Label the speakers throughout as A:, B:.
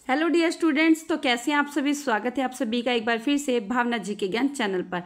A: Hello dear students, तो कैसे हैं आप सभी। स्वागत है आप सभी का एक बार फिर से भावना जी के ज्ञान चैनल पर।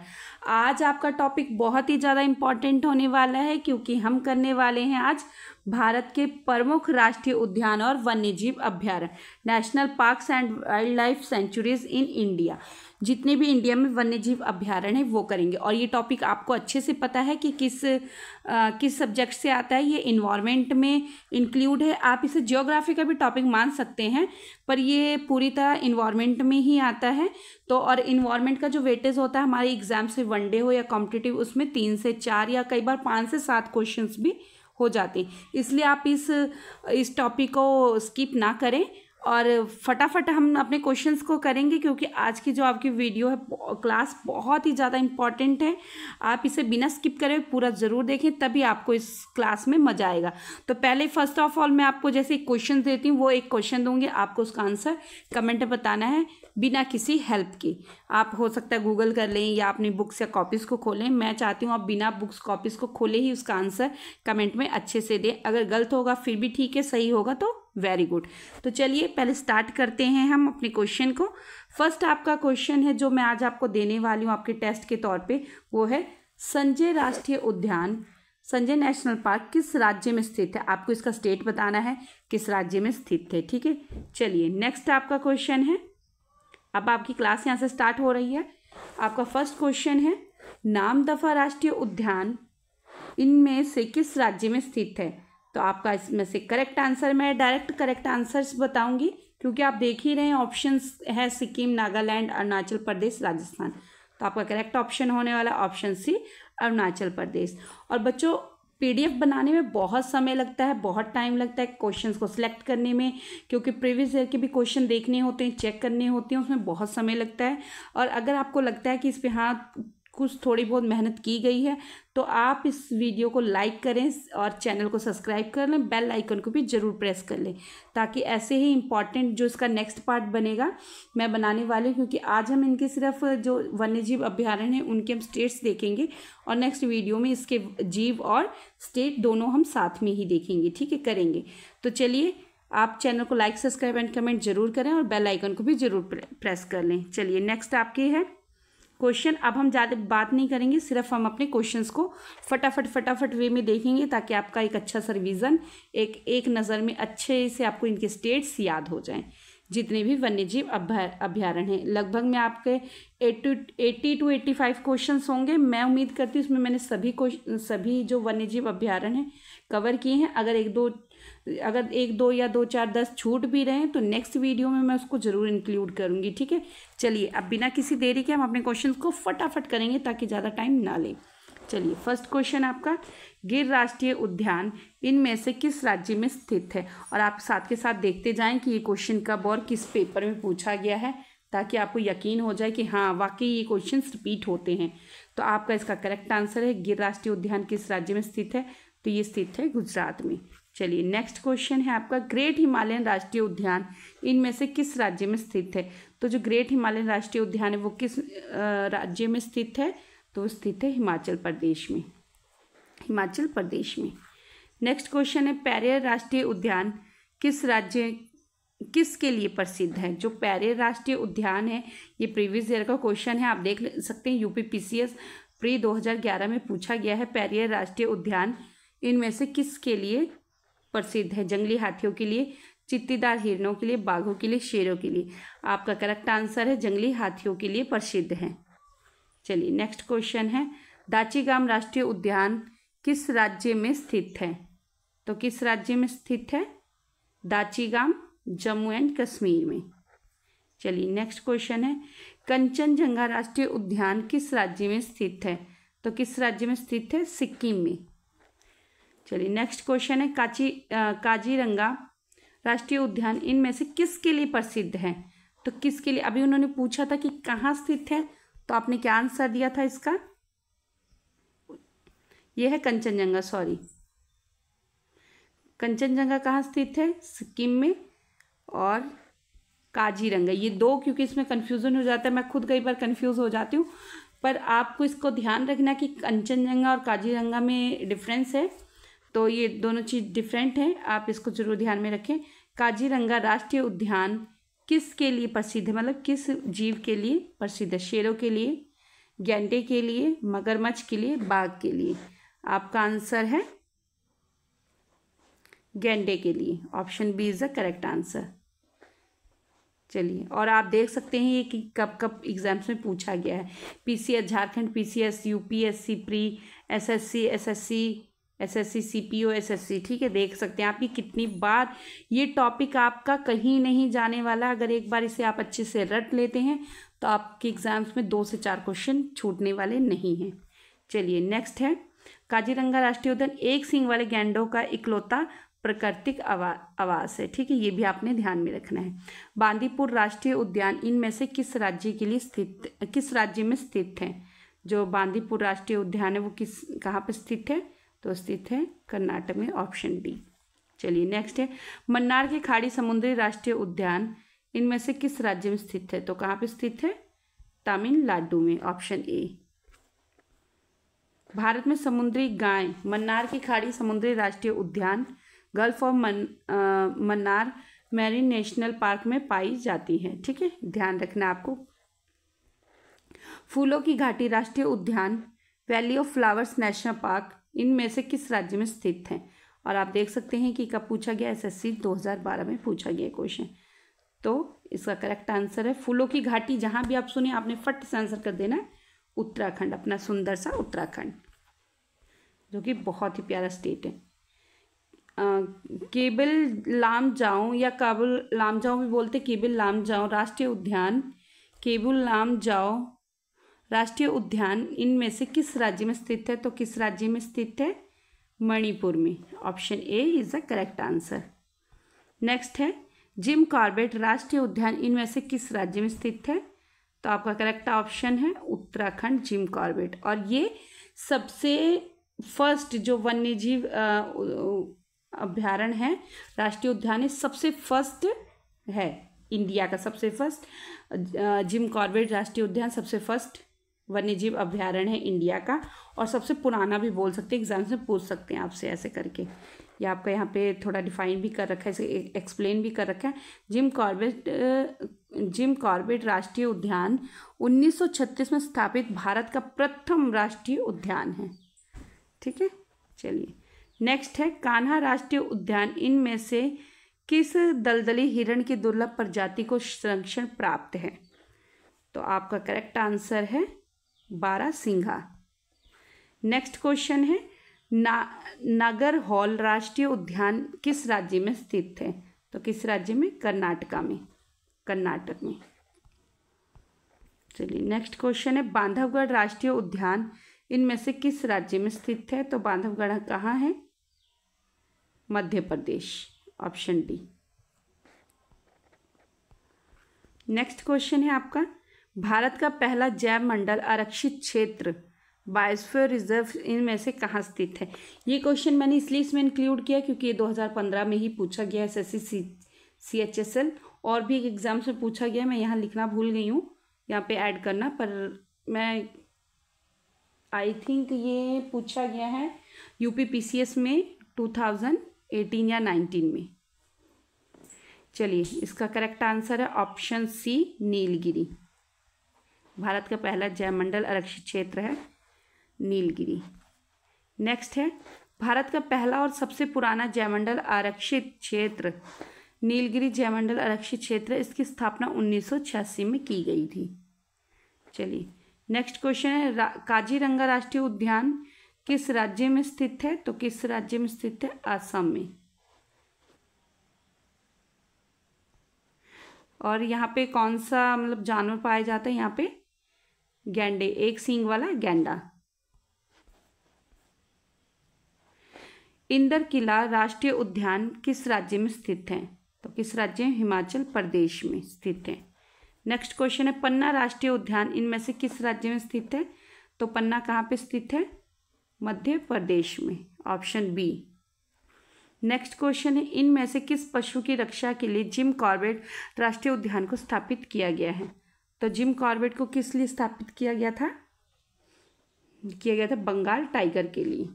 A: आज आपका टॉपिक बहुत ही ज़्यादा इम्पॉर्टेंट होने वाला है क्योंकि हम करने वाले हैं आज भारत के प्रमुख राष्ट्रीय उद्यान और वन्यजीव अभ्यारण्य, national parks and wild life sanctuaries in India. जितने भी इंडिया में वन्यजीव अभ्यारण्य है वो करेंगे। और ये टॉपिक आपको अच्छे से पता है कि किस सब्जेक्ट से आता है। ये इन्वायरमेंट में इंक्लूड है। आप इसे ज्योग्राफी का भी टॉपिक मान सकते हैं, पर ये पूरी तरह इन्वायरमेंट में ही आता है। तो और इन्वायरमेंट का जो वेटेज होता है हमारे एग्जाम से, वनडे हो या कॉम्पिटिटिव, उसमें 3 से 4 या कई बार 5 से 7 क्वेश्चंस भी हो जाते हैं। इसलिए आप इस टॉपिक को स्किप ना करें और फटाफट हम अपने क्वेश्चंस को करेंगे क्योंकि आज की जो आपकी वीडियो है क्लास बहुत ही ज़्यादा इम्पॉर्टेंट है। आप इसे बिना स्किप करे पूरा ज़रूर देखें, तभी आपको इस क्लास में मज़ा आएगा। तो पहले फर्स्ट ऑफ ऑल मैं आपको जैसे एक क्वेश्चन देती हूँ, वो एक क्वेश्चन दूंगी, आपको उसका आंसर कमेंट में बताना है बिना किसी हेल्प की। आप हो सकता है गूगल कर लें या अपनी बुक्स या कॉपीज़ को खोलें। मैं चाहती हूँ आप बिना बुक्स कॉपीज़ को खोले ही उसका आंसर कमेंट में अच्छे से दें। अगर गलत होगा फिर भी ठीक है, सही होगा तो वेरी गुड। तो चलिए पहले स्टार्ट करते हैं हम अपने क्वेश्चन को। फर्स्ट आपका क्वेश्चन है जो मैं आज आपको देने वाली हूँ आपके टेस्ट के तौर पे, वो है संजय राष्ट्रीय उद्यान, संजय नेशनल पार्क किस राज्य में स्थित है। आपको इसका स्टेट बताना है, किस राज्य में स्थित है। ठीक है, चलिए नेक्स्ट आपका क्वेश्चन है। अब आपकी क्लास यहाँ से स्टार्ट हो रही है। आपका फर्स्ट क्वेश्चन है, नामदफा राष्ट्रीय उद्यान इनमें से किस राज्य में स्थित है। तो आपका इसमें से करेक्ट आंसर, मैं डायरेक्ट करेक्ट आंसर्स बताऊंगी क्योंकि आप देख ही रहे हैं ऑप्शंस है सिक्किम, नागालैंड, अरुणाचल प्रदेश, राजस्थान। तो आपका करेक्ट ऑप्शन होने वाला ऑप्शन सी, अरुणाचल प्रदेश। और बच्चों पीडीएफ बनाने में बहुत समय लगता है, बहुत टाइम लगता है क्वेश्चंस को सिलेक्ट करने में, क्योंकि प्रीवियस ईयर के भी क्वेश्चन देखने होते हैं, चेक करने होते हैं, उसमें बहुत समय लगता है। और अगर आपको लगता है कि इस पे हाँ कुछ थोड़ी बहुत मेहनत की गई है तो आप इस वीडियो को लाइक करें और चैनल को सब्सक्राइब कर लें, बेल आइकन को भी ज़रूर प्रेस कर लें, ताकि ऐसे ही इम्पॉर्टेंट जो इसका नेक्स्ट पार्ट बनेगा मैं बनाने वाली हूँ। क्योंकि आज हम इनके सिर्फ जो वन्यजीव अभ्यारण्य हैं उनके हम स्टेट्स देखेंगे और नेक्स्ट वीडियो में इसके जीव और स्टेट दोनों हम साथ में ही देखेंगे। ठीक है, करेंगे। तो चलिए आप चैनल को लाइक, सब्सक्राइब एंड कमेंट जरूर करें और बेल आइकन को भी ज़रूर प्रेस कर लें। चलिए नेक्स्ट आपके है क्वेश्चन। अब हम ज़्यादा बात नहीं करेंगे, सिर्फ हम अपने क्वेश्चंस को फटाफट वे में देखेंगे ताकि आपका एक अच्छा सा रिवीजन एक नज़र में अच्छे से आपको इनके स्टेट्स याद हो जाएं। जितने भी वन्यजीव अभ्यारण्य हैं लगभग में आपके 80 to 85 क्वेश्चंस होंगे। मैं उम्मीद करती हूँ इसमें मैंने सभी जो वन्यजीव अभ्यारण्य हैं कवर किए हैं। अगर एक दो या 2 4 10 छूट भी रहे हैं तो नेक्स्ट वीडियो में मैं उसको ज़रूर इंक्लूड करूँगी। ठीक है, चलिए अब बिना किसी देरी के हम अपने क्वेश्चन को फटाफट करेंगे ताकि ज़्यादा टाइम ना ले। चलिए फर्स्ट क्वेश्चन आपका, गिर राष्ट्रीय उद्यान इनमें से किस राज्य में स्थित है। और आप साथ के साथ देखते जाएं कि ये क्वेश्चन कब और किस पेपर में पूछा गया है, ताकि आपको यकीन हो जाए कि हाँ वाकई ये क्वेश्चन रिपीट होते हैं। तो आपका इसका करेक्ट आंसर है गिर राष्ट्रीय उद्यान किस राज्य में स्थित है, तो ये स्थित है गुजरात में। चलिए नेक्स्ट क्वेश्चन है आपका, ग्रेट हिमालयन राष्ट्रीय उद्यान इनमें से किस राज्य में स्थित है। तो जो ग्रेट हिमालयन राष्ट्रीय उद्यान है वो किस राज्य में स्थित है, तो स्थित है हिमाचल प्रदेश में, हिमाचल प्रदेश में। नेक्स्ट क्वेश्चन है, पेरियार राष्ट्रीय उद्यान किसके लिए प्रसिद्ध है। जो पेरियार राष्ट्रीय उद्यान है ये प्रीवियस ईयर का क्वेश्चन है, आप देख सकते हैं यूपीपीसीएस प्री 2011 में पूछा गया है। पेरियार राष्ट्रीय उद्यान इनमें से किसके लिए प्रसिद्ध है। जंगली हाथियों के लिए, चित्तीदार हिरणों के लिए, बाघों के लिए, शेरों के लिए। आपका करेक्ट आंसर है जंगली हाथियों के लिए प्रसिद्ध है। चलिए नेक्स्ट क्वेश्चन है, दाचीगाम राष्ट्रीय उद्यान किस राज्य में स्थित है। तो किस राज्य में स्थित है, दाचीगाम जम्मू एंड कश्मीर में। चलिए नेक्स्ट क्वेश्चन है, कंचनजंगा राष्ट्रीय उद्यान किस राज्य में स्थित है। तो किस राज्य में स्थित है, सिक्किम में। चलिए नेक्स्ट क्वेश्चन है, काजीरंगा राष्ट्रीय उद्यान इनमें से किसके लिए प्रसिद्ध है। तो किसके लिए, अभी उन्होंने पूछा था कि कहाँ स्थित है, तो आपने क्या आंसर दिया था इसका, यह है कंचनजंगा। सॉरी, कंचनजंगा कहाँ स्थित है, सिक्किम में। और काजीरंगा, ये दो क्योंकि इसमें कन्फ्यूज़न हो जाता है, मैं खुद कई बार कन्फ्यूज़ हो जाती हूँ, पर आपको इसको ध्यान रखना कि कंचनजंगा और काजीरंगा में डिफरेंस है। तो ये दोनों चीज़ डिफरेंट है, आप इसको जरूर ध्यान में रखें। काजीरंगा राष्ट्रीय उद्यान किसके लिए प्रसिद्ध है, मतलब किस जीव के लिए प्रसिद्ध है? शेरों के लिए, गैंडे के लिए, मगरमच्छ के लिए, बाघ के लिए? आपका आंसर है गैंडे के लिए। Option B is the correct answer. चलिए, और आप देख सकते हैं ये कि कब कब एग्जाम्स में पूछा गया है। PCS Jharkhand, PCS UPSC pre, SSC, SSC CPO, SSC. ठीक है, देख सकते हैं आप ये कितनी बार ये टॉपिक आपका कहीं नहीं जाने वाला। अगर एक बार इसे आप अच्छे से रट लेते हैं तो आपके एग्जाम्स में 2 से 4 क्वेश्चन छूटने वाले नहीं हैं। चलिए, नेक्स्ट है काजीरंगा राष्ट्रीय उद्यान एक सींग वाले गैंडों का इकलौता प्राकृतिक आवास है। ठीक है, ये भी आपने ध्यान में रखना है। बांदीपुर राष्ट्रीय उद्यान इनमें से किस राज्य में स्थित है? जो बांदीपुर राष्ट्रीय उद्यान है वो कहाँ पे स्थित है? तो स्थित है कर्नाटक में। Option D. चलिए, नेक्स्ट है मन्नार की खाड़ी समुद्री राष्ट्रीय उद्यान इनमें से किस राज्य में स्थित है? तो कहाँ पे स्थित है? तमिलनाडु में। Option A. भारत में समुद्री गाय मन्नार की खाड़ी समुद्री राष्ट्रीय उद्यान gulf of Mannar marine national park में पाई जाती है। ठीक है, ध्यान रखना आपको। फूलों की घाटी राष्ट्रीय उद्यान valley of flowers national park इनमें से किस राज्य में स्थित है? और आप देख सकते हैं कि कब पूछा गया, एसएससी 2012 में पूछा गया क्वेश्चन। तो इसका करेक्ट आंसर है फूलों की घाटी। जहां भी आप सुनिए आपने फट से आंसर कर देना है उत्तराखंड, अपना सुंदर सा उत्तराखंड, जो कि बहुत ही प्यारा स्टेट है। केबल लामजाओ या काबुल लामजाओ भी बोलते, केबल लामजाओ राष्ट्रीय उद्यान, केबुल लामजाओ राष्ट्रीय उद्यान इनमें से किस राज्य में स्थित है? तो किस राज्य में स्थित है? मणिपुर में। Option A is the correct answer. Next है जिम कॉर्बेट राष्ट्रीय उद्यान इनमें से किस राज्य में स्थित है? तो आपका करेक्ट ऑप्शन है उत्तराखंड, जिम कॉर्बेट। और ये सबसे फर्स्ट जो वन्यजीव अभ्यारण्य है, राष्ट्रीय उद्यान है, सबसे फर्स्ट है इंडिया का। सबसे फर्स्ट जिम कॉर्बेट राष्ट्रीय उद्यान सबसे फर्स्ट वन्यजीव अभ्यारण्य है इंडिया का, और सबसे पुराना भी बोल सकते हैं। एग्जाम्स में पूछ सकते हैं आपसे ऐसे करके। ये आपका यहाँ पे थोड़ा डिफाइन भी कर रखा है, इसे एक्सप्लेन भी कर रखा है। जिम कॉर्बेट राष्ट्रीय उद्यान 1936 में स्थापित भारत का प्रथम राष्ट्रीय उद्यान है। ठीक है, चलिए, नेक्स्ट है कान्हा राष्ट्रीय उद्यान इनमें से किस दलदली हिरण की दुर्लभ प्रजाति को संरक्षण प्राप्त है? तो आपका करेक्ट आंसर है बारहसिंघा। नेक्स्ट क्वेश्चन है नागरहोल राष्ट्रीय उद्यान किस राज्य में स्थित है? तो किस राज्य में? कर्नाटक में। चलिए, नेक्स्ट क्वेश्चन है बांधवगढ़ राष्ट्रीय उद्यान इनमें से किस राज्य में स्थित है? तो बांधवगढ़ कहाँ है? Madhya Pradesh. Option D. Next question है आपका भारत का पहला जैव मंडल आरक्षित क्षेत्र बायोस्फीयर रिजर्व इनमें से कहाँ स्थित है? ये क्वेश्चन मैंने इसमें इंक्लूड किया क्योंकि ये 2015 में ही पूछा गया है। एसएससी CHSL और भी एक एग्जाम से पूछा गया, मैं यहाँ लिखना भूल गई हूँ, यहाँ पे ऐड करना, पर मैं आई थिंक ये पूछा गया है यूपी PCS में 2018 या 19 में। चलिए, इसका करेक्ट आंसर है ऑप्शन सी नीलगिरी। भारत का पहला जैवमंडल आरक्षित क्षेत्र है नीलगिरी। नेक्स्ट है भारत का पहला और सबसे पुराना जैवमंडल आरक्षित क्षेत्र नीलगिरी जैवमंडल आरक्षित क्षेत्र, इसकी स्थापना 1986 में की गई थी। चलिए, नेक्स्ट क्वेश्चन है काजीरंगा राष्ट्रीय उद्यान किस राज्य में स्थित है? तो किस राज्य में स्थित है? असम में। और यहाँ पे कौन सा मतलब जानवर पाया जाता है? यहाँ पे गैंडे, एक सींग वाला गैंडा। इंदर किला राष्ट्रीय उद्यान किस राज्य में स्थित है? तो किस राज्य में? हिमाचल प्रदेश में स्थित है। नेक्स्ट क्वेश्चन है पन्ना राष्ट्रीय उद्यान इनमें से किस राज्य में स्थित है? तो पन्ना कहाँ पे स्थित है? मध्य प्रदेश में। Option B. नेक्स्ट क्वेश्चन है इनमें से किस पशु की रक्षा के लिए जिम कॉर्बेट राष्ट्रीय उद्यान को स्थापित किया गया है? तो जिम कॉर्बेट को किस लिए स्थापित किया गया था? बंगाल टाइगर के लिए।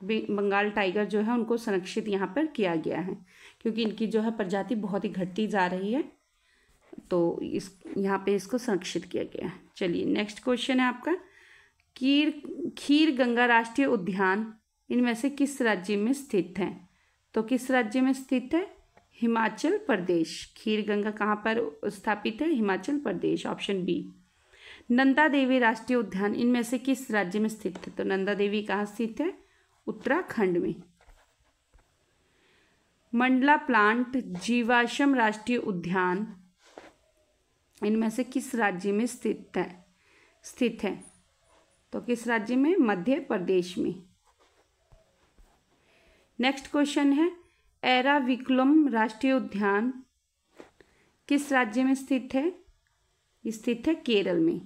A: बंगाल टाइगर जो है उनको संरक्षित यहाँ पर किया गया है, क्योंकि इनकी जो है प्रजाति बहुत ही घटती जा रही है, तो इस यहाँ पे इसको संरक्षित किया गया है। चलिए नेक्स्ट क्वेश्चन है आपका, खीर गंगा राष्ट्रीय उद्यान इनमें से किस राज्य में स्थित है? तो किस राज्य में स्थित है? हिमाचल प्रदेश। खीर गंगा कहाँ पर स्थापित है? Himachal Pradesh, option B. नंदा देवी राष्ट्रीय उद्यान इनमें से किस राज्य में स्थित है? तो नंदा देवी कहाँ स्थित है? उत्तराखंड में। मंडला प्लांट जीवाश्म राष्ट्रीय उद्यान इनमें से किस राज्य में स्थित है? तो किस राज्य में? मध्य प्रदेश में। नेक्स्ट क्वेश्चन है, एराविकुलम राष्ट्रीय उद्यान किस राज्य में स्थित है? स्थित है केरल में।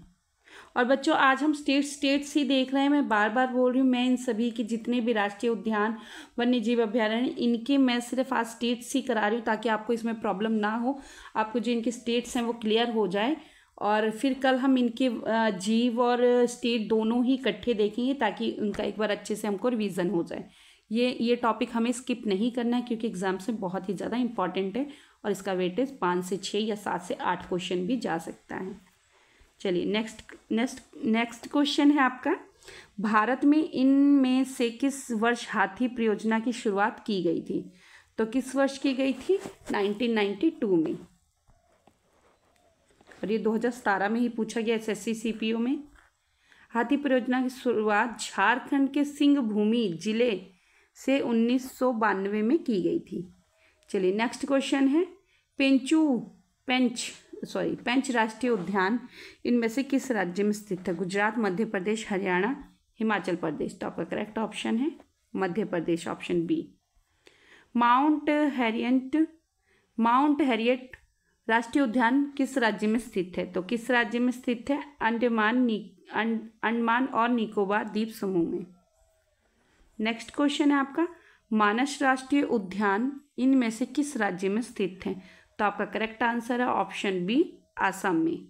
A: और बच्चों आज हम स्टेट्स ही देख रहे हैं, मैं बार बार बोल रही हूँ, मैं इन सभी के जितने भी राष्ट्रीय उद्यान वन्य जीव अभ्यारण्य इनके मैं सिर्फ आज स्टेट्स ही करा रही हूँ ताकि आपको इसमें प्रॉब्लम ना हो, आपको जो इनके स्टेट्स हैं वो क्लियर हो जाए, और फिर कल हम इनके जीव और स्टेट दोनों ही इकट्ठे देखेंगे ताकि उनका एक बार अच्छे से हमको रिवीजन हो जाए। ये टॉपिक हमें स्किप नहीं करना है क्योंकि एग्जाम्स में बहुत ही ज़्यादा इंपॉर्टेंट है और इसका वेटेज 5 से 6 या 7 से 8 क्वेश्चन भी जा सकता है। चलिए नेक्स्ट क्वेश्चन है आपका, भारत में इनमें से किस वर्ष हाथी परियोजना की शुरुआत की गई थी? तो किस वर्ष की गई थी? 1992 में। और ये 2017 में ही पूछा गया SSC CPO में। हाथी परियोजना की शुरुआत झारखंड के सिंहभूमि जिले से 1992 में की गई थी। चलिए नेक्स्ट क्वेश्चन है, पेंच राष्ट्रीय उद्यान इनमें से किस राज्य में स्थित है? गुजरात, मध्य प्रदेश, हरियाणा, हिमाचल प्रदेश। तो आपका करेक्ट ऑप्शन है Madhya Pradesh, option B. Mount Harriet राष्ट्रीय उद्यान किस राज्य में स्थित है? तो किस राज्य में स्थित है? अंडमान और निकोबार द्वीप समूह में। नेक्स्ट क्वेश्चन है आपका, मानस राष्ट्रीय उद्यान इनमें से किस राज्य में स्थित है? तो आपका करेक्ट आंसर है ऑप्शन बी, आसाम में।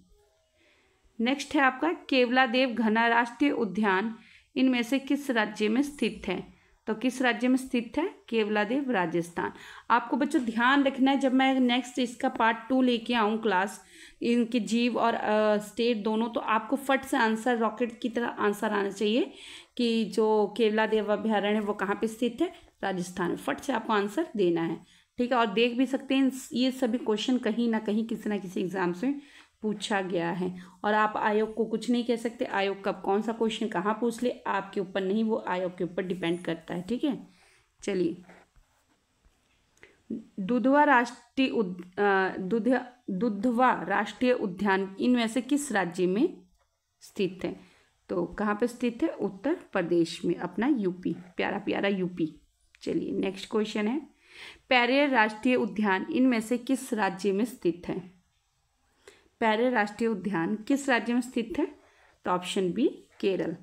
A: नेक्स्ट है आपका, केवलादेव घना राष्ट्रीय उद्यान इनमें से किस राज्य में स्थित है? तो किस राज्य में स्थित है? केवलादेव, राजस्थान। आपको बच्चों ध्यान रखना है, जब मैं नेक्स्ट इसका पार्ट 2 लेके आऊँ क्लास, इनके जीव और स्टेट दोनों, तो आपको फट से आंसर रॉकेट की तरह आंसर आना चाहिए कि जो केवलादेव अभ्यारण्य है वो कहाँ पे स्थित है? राजस्थान में। फट से आपको आंसर देना है, ठीक है। और देख भी सकते हैं ये सभी क्वेश्चन कहीं ना कहीं किसी ना किसी एग्जाम्स में पूछा गया है, और आप आयोग को कुछ नहीं कह सकते। आयोग कब कौन सा क्वेश्चन कहाँ पूछ ले आपके ऊपर नहीं, वो आयोग के ऊपर डिपेंड करता है, ठीक है। चलिए, दुधवा राष्ट्रीय उद्यान इनमें से किस राज्य में स्थित है? तो कहाँ पे स्थित है? उत्तर प्रदेश में, अपना यूपी, प्यारा प्यारा यूपी। चलिए नेक्स्ट क्वेश्चन है, पेरियार राष्ट्रीय उद्यान इनमें से किस राज्य में स्थित है? पेरियार राष्ट्रीय उद्यान किस राज्य में स्थित है? तो ऑप्शन बी, केरल।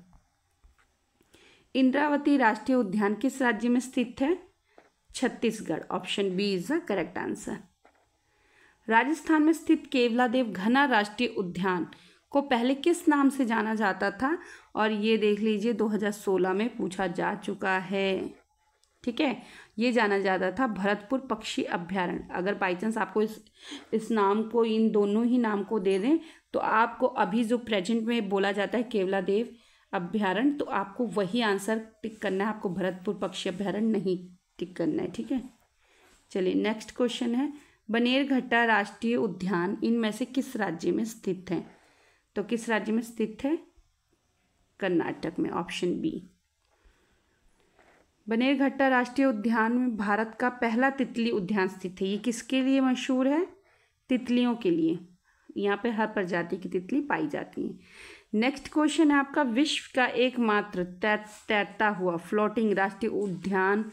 A: इंद्रावती राष्ट्रीय उद्यान किस राज्य में स्थित है? Chhattisgarh, option B is the correct answer. Rajasthan में स्थित केवलादेव घना राष्ट्रीय उद्यान को पहले किस नाम से जाना जाता था? और ये देख लीजिए 2016 में पूछा जा चुका है, ठीक है। ये जाना जाता था भरतपुर पक्षी अभ्यारण्य। अगर बाई चांस आपको इस नाम को, इन दोनों ही नाम को दे दें, तो आपको अभी जो प्रेजेंट में बोला जाता है केवलादेव अभ्यारण्य, तो आपको वही आंसर टिक करना है, आपको भरतपुर पक्षी अभ्यारण्य नहीं टिक करना है, ठीक है। चलिए नेक्स्ट क्वेश्चन है, बनेरघट्टा राष्ट्रीय उद्यान इनमें से किस राज्य में स्थित है? तो किस राज्य में स्थित है? कर्नाटक में, ऑप्शन बी। बनेरघट्टा राष्ट्रीय उद्यान में भारत का पहला तितली उद्यान स्थित है। ये किसके लिए मशहूर है? तितलियों के लिए। यहाँ पे हर प्रजाति की तितली पाई जाती है। नेक्स्ट क्वेश्चन है आपका, विश्व का एकमात्र तैरता हुआ फ्लोटिंग राष्ट्रीय उद्यान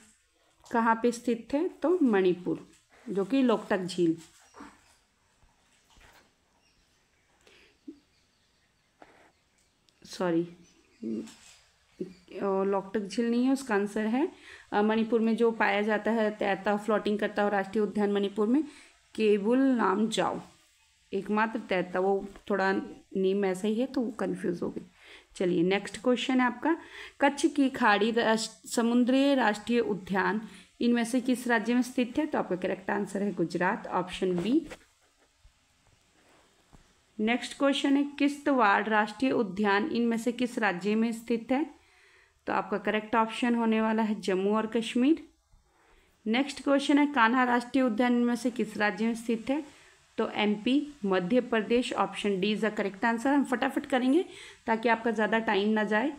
A: कहाँ पे स्थित है? तो मणिपुर, जो कि लोकटक झील। लोकटक झील नहीं है, उसका आंसर है मणिपुर में जो पाया जाता है तैरता फ्लोटिंग करता हुआ राष्ट्रीय उद्यान मणिपुर में केबुल लामजाओ, एकमात्र तैरता, वो थोड़ा नेम ऐसा ही है तो वो कंफ्यूज हो गई। चलिए नेक्स्ट क्वेश्चन है आपका, कच्छ की खाड़ी समुद्री राष्ट्रीय उद्यान इनमें से किस राज्य में स्थित है? तो आपका करेक्ट आंसर है Gujarat, option B. Next question है किश्तवाड़ राष्ट्रीय उद्यान इनमें से किस राज्य में स्थित है? तो आपका करेक्ट ऑप्शन होने वाला है जम्मू और कश्मीर। नेक्स्ट क्वेश्चन है कान्हा राष्ट्रीय उद्यान इनमें से किस राज्य में स्थित है? तो MP, Madhya Pradesh, option D is the correct answer. हम फटाफट करेंगे ताकि आपका ज़्यादा टाइम ना जाए।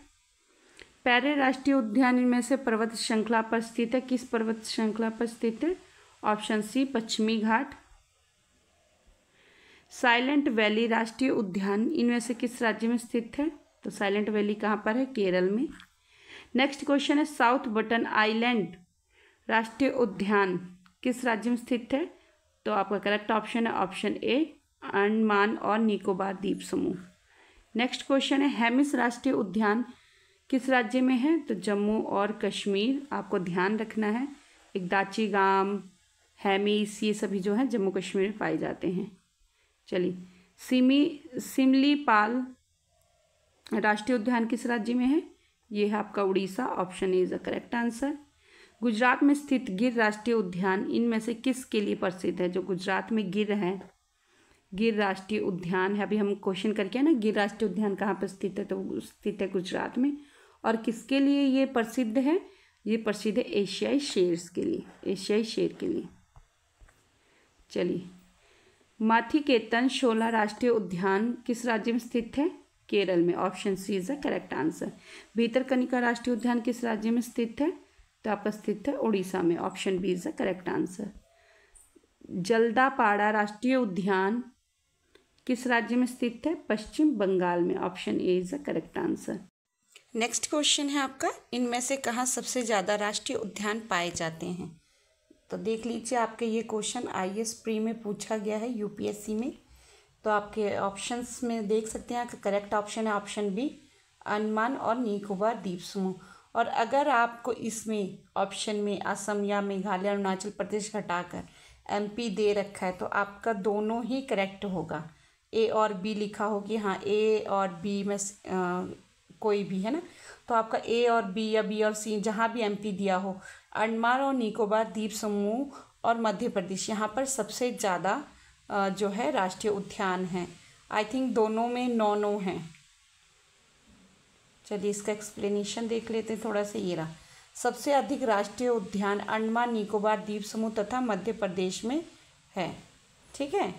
A: पैरे राष्ट्रीय उद्यान इनमें से पर्वत श्रृंखला पर स्थित है, किस पर्वत श्रृंखला पर स्थित है? ऑप्शन सी पश्चिमी घाट। साइलेंट वैली राष्ट्रीय उद्यान इनमें से किस राज्य में स्थित है? तो साइलेंट वैली कहाँ पर है? केरल में। नेक्स्ट क्वेश्चन है साउथ बटन आइलैंड राष्ट्रीय उद्यान किस राज्य में स्थित है? तो आपका करेक्ट ऑप्शन है ऑप्शन ए, अंडमान और निकोबार द्वीप समूह। नेक्स्ट क्वेश्चन है हेमिस राष्ट्रीय उद्यान किस राज्य में है? तो जम्मू और कश्मीर। आपको ध्यान रखना है इकदाची गाम, हेमिस, ये सभी जो है जम्मू कश्मीर में पाए जाते हैं। चलिए सिमलीपाल राष्ट्रीय उद्यान किस राज्य में है? ये है आपका Orissa, option A is the correct answer. Gujarat में स्थित गिर राष्ट्रीय उद्यान इनमें से किसके लिए प्रसिद्ध है? जो गुजरात में गिर है, गिर राष्ट्रीय उद्यान है, अभी हम क्वेश्चन करके है ना गिर राष्ट्रीय उद्यान कहाँ पर स्थित है? तो स्थित है गुजरात में। और किसके लिए ये प्रसिद्ध है? ये प्रसिद्ध है एशियाई शेर के लिए, एशियाई शेर के लिए। चलिए माथिकेतन शोला राष्ट्रीय उद्यान किस राज्य में स्थित है? केरल में, option C is the correct answer. Bhitarkanika राष्ट्रीय उद्यान किस राज्य में स्थित है? तो आपका स्थित है उड़ीसा में, option B is the correct answer. Jaldapara राष्ट्रीय उद्यान किस राज्य में स्थित है? पश्चिम बंगाल में, option A is the correct answer. Next question है आपका इनमें से कहाँ सबसे ज़्यादा राष्ट्रीय उद्यान पाए जाते हैं? तो देख लीजिए आपके ये क्वेश्चन IAS प्री में पूछा गया है, UPSC में। तो आपके ऑप्शंस में देख सकते हैं करेक्ट ऑप्शन है ऑप्शन बी, अंडमान और निकोबार द्वीप समूह। और अगर आपको इसमें ऑप्शन में असम या मेघालय अरुणाचल प्रदेश हटाकर MP दे रखा है तो आपका दोनों ही करेक्ट होगा। A और B लिखा हो कि हाँ A और B में कोई भी है ना, तो आपका A और B या B और C जहाँ भी MP दिया हो, अंडमान और निकोबार द्वीप समूह और मध्य प्रदेश, यहाँ पर सबसे ज़्यादा जो है राष्ट्रीय उद्यान है। आई थिंक दोनों में 9 हैं। चलिए इसका एक्सप्लेनेशन देख लेते हैं थोड़ा सा। ये रहा सबसे अधिक राष्ट्रीय उद्यान अंडमान निकोबार द्वीप समूह तथा मध्य प्रदेश में है। ठीक है,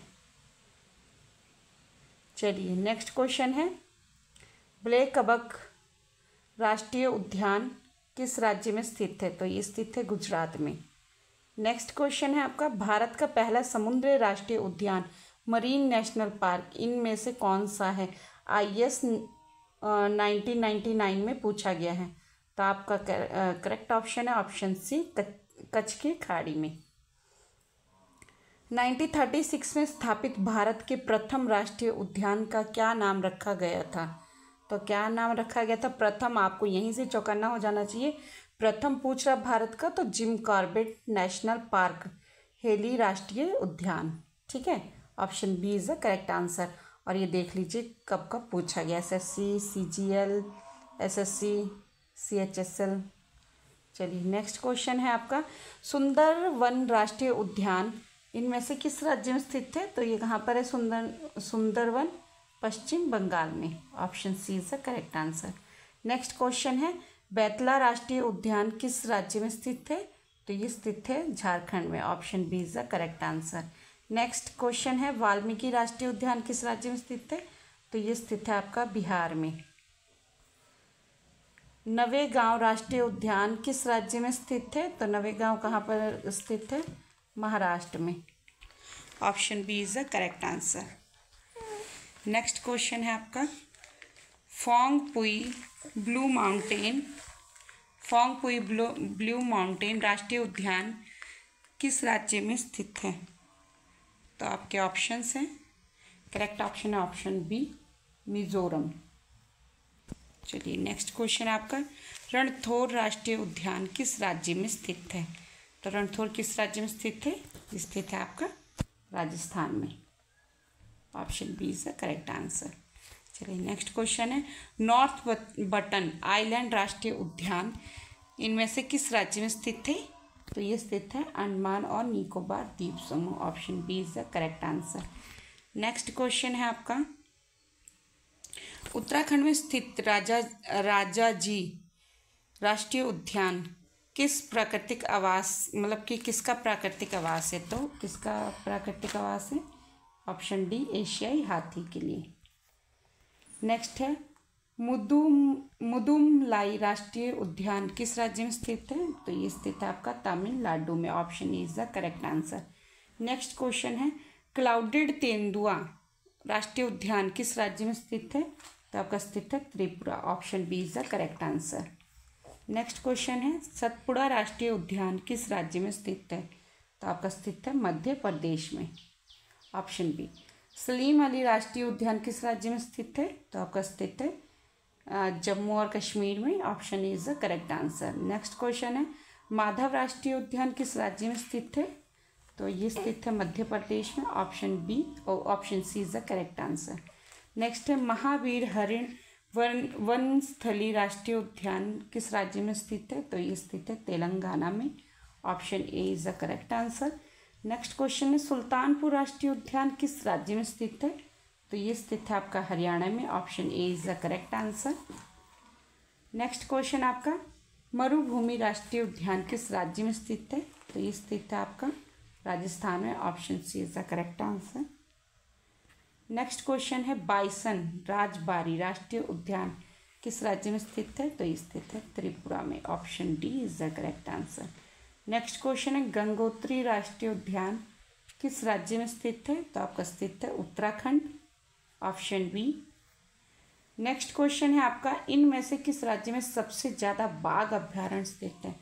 A: चलिए नेक्स्ट क्वेश्चन है ब्लैक कबक राष्ट्रीय उद्यान किस राज्य में स्थित है? तो ये स्थित है गुजरात में। नेक्स्ट क्वेश्चन है आपका भारत का पहला समुद्री राष्ट्रीय उद्यान मरीन नेशनल पार्क इनमें से कौन सा है? IAS 1999 में पूछा गया है। तो आपका करेक्ट ऑप्शन है ऑप्शन सी, कच्छ की खाड़ी में। 1936 में स्थापित भारत के प्रथम राष्ट्रीय उद्यान का क्या नाम रखा गया था? तो क्या नाम रखा गया था? प्रथम, आपको यहीं से चौकन्ना हो जाना चाहिए। प्रथम पूछ रहा भारत का तो Jim Corbett national park Hailey राष्ट्रीय उद्यान। ठीक है, option B is the correct answer. और ये देख लीजिए कब कब पूछा गया, SSC, CGL, SSC, CHSL। चलिए नेक्स्ट क्वेश्चन है आपका सुंदरवन राष्ट्रीय उद्यान इनमें से किस राज्य में स्थित है? तो ये कहाँ पर है? सुंदरवन पश्चिम बंगाल में, option C is the correct answer. Next question है बैतला राष्ट्रीय उद्यान किस राज्य में स्थित है? तो ये स्थित है झारखंड में, option B is the correct answer. Next question है वाल्मीकि राष्ट्रीय उद्यान किस राज्य में स्थित है? तो ये स्थित है आपका बिहार में। नवेगांव राष्ट्रीय उद्यान किस राज्य में स्थित है? तो नवेगांव कहाँ पर स्थित है? महाराष्ट्र में, option B is the correct answer. Next question है आपका फोंगपुई ब्लू माउंटेन राष्ट्रीय उद्यान किस राज्य में स्थित है? तो आपके ऑप्शंस हैं, करेक्ट ऑप्शन है ऑप्शन बी, मिजोरम। चलिए नेक्स्ट क्वेश्चन है आपका रणथोड़ राष्ट्रीय उद्यान किस राज्य में स्थित है? तो रणथोड़ किस राज्य में स्थित है? स्थित है आपका राजस्थान में, option B is the correct answer. चलिए नेक्स्ट क्वेश्चन है नॉर्थ बटन आइलैंड राष्ट्रीय उद्यान इनमें से किस राज्य में स्थित है? तो ये स्थित है अंडमान और निकोबार द्वीप समूह। Option B is the correct answer. Next question है आपका, उत्तराखंड में स्थित राजाजी राष्ट्रीय उद्यान किस प्राकृतिक आवास, मतलब कि किसका प्राकृतिक आवास है? तो किसका प्राकृतिक आवास है? ऑप्शन डी एशियाई हाथी के लिए। नेक्स्ट है मुदुमलाई राष्ट्रीय उद्यान किस राज्य में स्थित है? तो ये स्थित है आपका तमिलनाडु में। Option A is the correct answer. Next question है, क्लाउडेड तेंदुआ राष्ट्रीय उद्यान किस राज्य में स्थित है? तो आपका स्थित है Tripura. Option B is the correct answer. Next question है, सतपुड़ा राष्ट्रीय उद्यान किस राज्य में स्थित है? तो आपका स्थित है मध्य प्रदेश में। Option B. सलीम अली राष्ट्रीय उद्यान किस राज्य में स्थित है? तो आपका स्थित है जम्मू और कश्मीर में। Option A is the correct answer. Next question है, माधव राष्ट्रीय उद्यान किस राज्य में स्थित है? तो ये स्थित है मध्य प्रदेश में। ऑप्शन बी और option C is the correct answer. Next है, महावीर हरिण वनस्थली राष्ट्रीय उद्यान किस राज्य में स्थित है? तो ये स्थित है तेलंगाना में। Option A is the correct answer. Next question है, सुल्तानपुर राष्ट्रीय उद्यान किस राज्य में स्थित है? तो ये स्थित है आपका हरियाणा में। Option A is the correct answer. Next question आपका, मरुभूमि राष्ट्रीय उद्यान किस राज्य में स्थित है? तो ये स्थित है आपका राजस्थान में। Option C is the correct answer. Next question है, बाइसन राजबारी राष्ट्रीय उद्यान किस राज्य में स्थित है? तो ये स्थित है त्रिपुरा में। Option D is the correct answer. Next question है, गंगोत्री राष्ट्रीय उद्यान किस राज्य में स्थित है? तो आपका स्थित है Uttarakhand. Option B. Next question है आपका, इनमें से किस राज्य में सबसे ज़्यादा बाघ अभ्यारण्य स्थित है?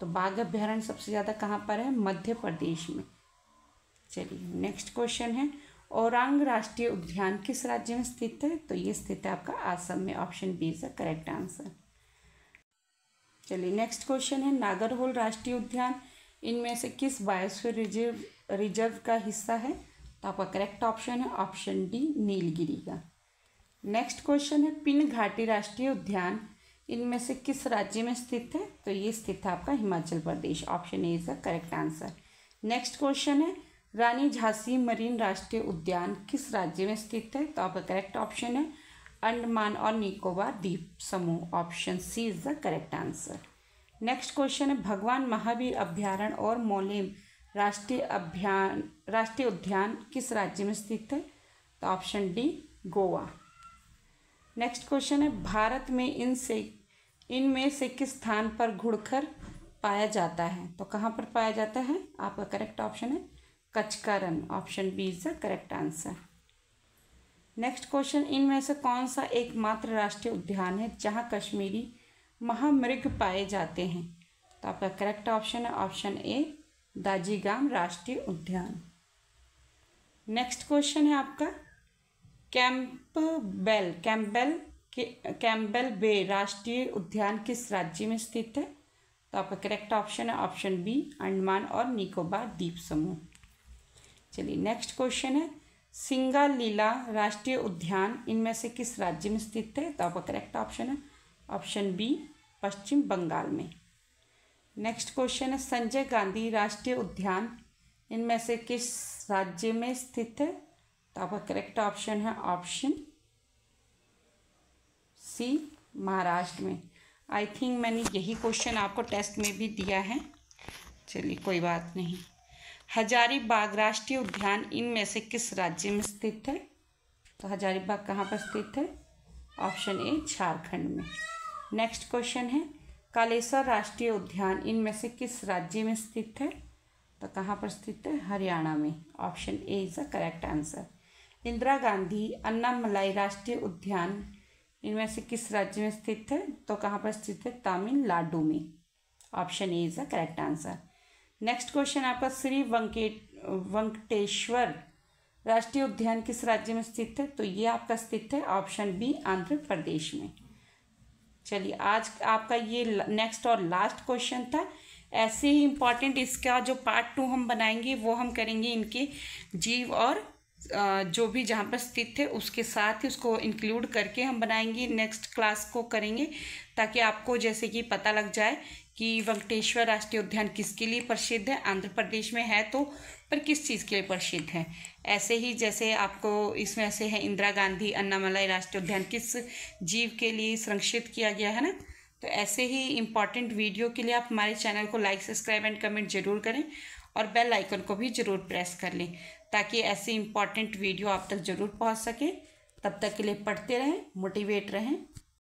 A: तो बाघ अभ्यारण्य सबसे ज़्यादा कहाँ पर है? मध्य प्रदेश में। चलिए नेक्स्ट क्वेश्चन है, औरांग राष्ट्रीय उद्यान किस राज्य में स्थित है? तो ये स्थित है आपका आसम में। Option B is the correct answer. चलिए नेक्स्ट क्वेश्चन है, नागरहोल राष्ट्रीय उद्यान इनमें से किस बायोस्फीयर रिजर्व का हिस्सा है? तो आपका करेक्ट ऑप्शन है ऑप्शन डी नीलगिरी का। नेक्स्ट क्वेश्चन है, पिन घाटी राष्ट्रीय उद्यान इनमें से किस राज्य में स्थित है? तो ये स्थित है आपका Himachal Pradesh. Option A is the correct answer. Next question है, रानी झांसी मरीन राष्ट्रीय उद्यान किस राज्य में स्थित है? तो आपका करेक्ट ऑप्शन है अंडमान और निकोबार द्वीप समूह। Option C is the correct answer. Next question है, भगवान महावीर अभ्यारण्य और मोलेम राष्ट्रीय उद्यान किस राज्य में स्थित है? तो option D Goa. Next question है, भारत में इनमें से किस स्थान पर घुड़खर पाया जाता है? तो कहाँ पर पाया जाता है? आपका करेक्ट ऑप्शन है कच्छ का Rann. Option B is the correct answer. Next question, इनमें से कौन सा एकमात्र राष्ट्रीय उद्यान है जहाँ कश्मीरी महामृग पाए जाते हैं? तो आपका करेक्ट ऑप्शन है ऑप्शन ए दाजीगाम राष्ट्रीय उद्यान। नेक्स्ट क्वेश्चन है आपका, कैम्पबेल बे राष्ट्रीय उद्यान किस राज्य में स्थित है? तो आपका करेक्ट ऑप्शन है ऑप्शन बी अंडमान और निकोबार द्वीप समूह। चलिए नेक्स्ट क्वेश्चन है, सिंगालीला राष्ट्रीय उद्यान इनमें से किस राज्य में स्थित है? तो आपका करेक्ट ऑप्शन है ऑप्शन बी पश्चिम बंगाल में। नेक्स्ट क्वेश्चन है, संजय गांधी राष्ट्रीय उद्यान इनमें से किस राज्य में स्थित है? तो आपका करेक्ट ऑप्शन है ऑप्शन सी महाराष्ट्र में। आई थिंक मैंने यही क्वेश्चन आपको टेस्ट में भी दिया है। चलिए कोई बात नहीं। हजारीबाग राष्ट्रीय उद्यान इनमें से किस राज्य में स्थित है? तो हजारीबाग कहाँ पर स्थित है? ऑप्शन ए झारखंड में। नेक्स्ट क्वेश्चन है, कालेसर राष्ट्रीय उद्यान इनमें से किस राज्य में स्थित है? तो कहाँ पर स्थित है? हरियाणा में। Option A is the correct answer. Indira Gandhi Annamalai राष्ट्रीय उद्यान इनमें से किस राज्य में स्थित है? तो कहाँ पर स्थित है? तमिलनाडु में। Option A is the correct answer. Next question आपका, श्री वेंकटेश्वर राष्ट्रीय उद्यान किस राज्य में स्थित है? तो ये आपका स्थित है ऑप्शन बी आंध्र प्रदेश में। चलिए आज आपका ये नेक्स्ट और लास्ट क्वेश्चन था। ऐसे ही इम्पॉर्टेंट इसका जो पार्ट 2 हम बनाएंगे वो हम करेंगे इनके जीव और जो भी जहाँ पर स्थित है उसके साथ ही उसको इंक्लूड करके हम बनाएंगे, नेक्स्ट क्लास को करेंगे, ताकि आपको जैसे कि पता लग जाए कि वेंकटेश्वर राष्ट्रीय उद्यान किसके लिए प्रसिद्ध है, आंध्र प्रदेश में है तो पर किस चीज़ के लिए प्रसिद्ध है। ऐसे ही जैसे आपको इसमें ऐसे है इंदिरा गांधी अन्नामलाई राष्ट्रीय उद्यान किस जीव के लिए संरक्षित किया गया है ना। तो ऐसे ही इम्पॉर्टेंट वीडियो के लिए आप हमारे चैनल को लाइक, सब्सक्राइब एंड कमेंट जरूर करें और बेल आइकन को भी ज़रूर प्रेस कर लें ताकि ऐसे इम्पॉर्टेंट वीडियो आप तक ज़रूर पहुंच सके। तब तक के लिए पढ़ते रहें, मोटिवेट रहें।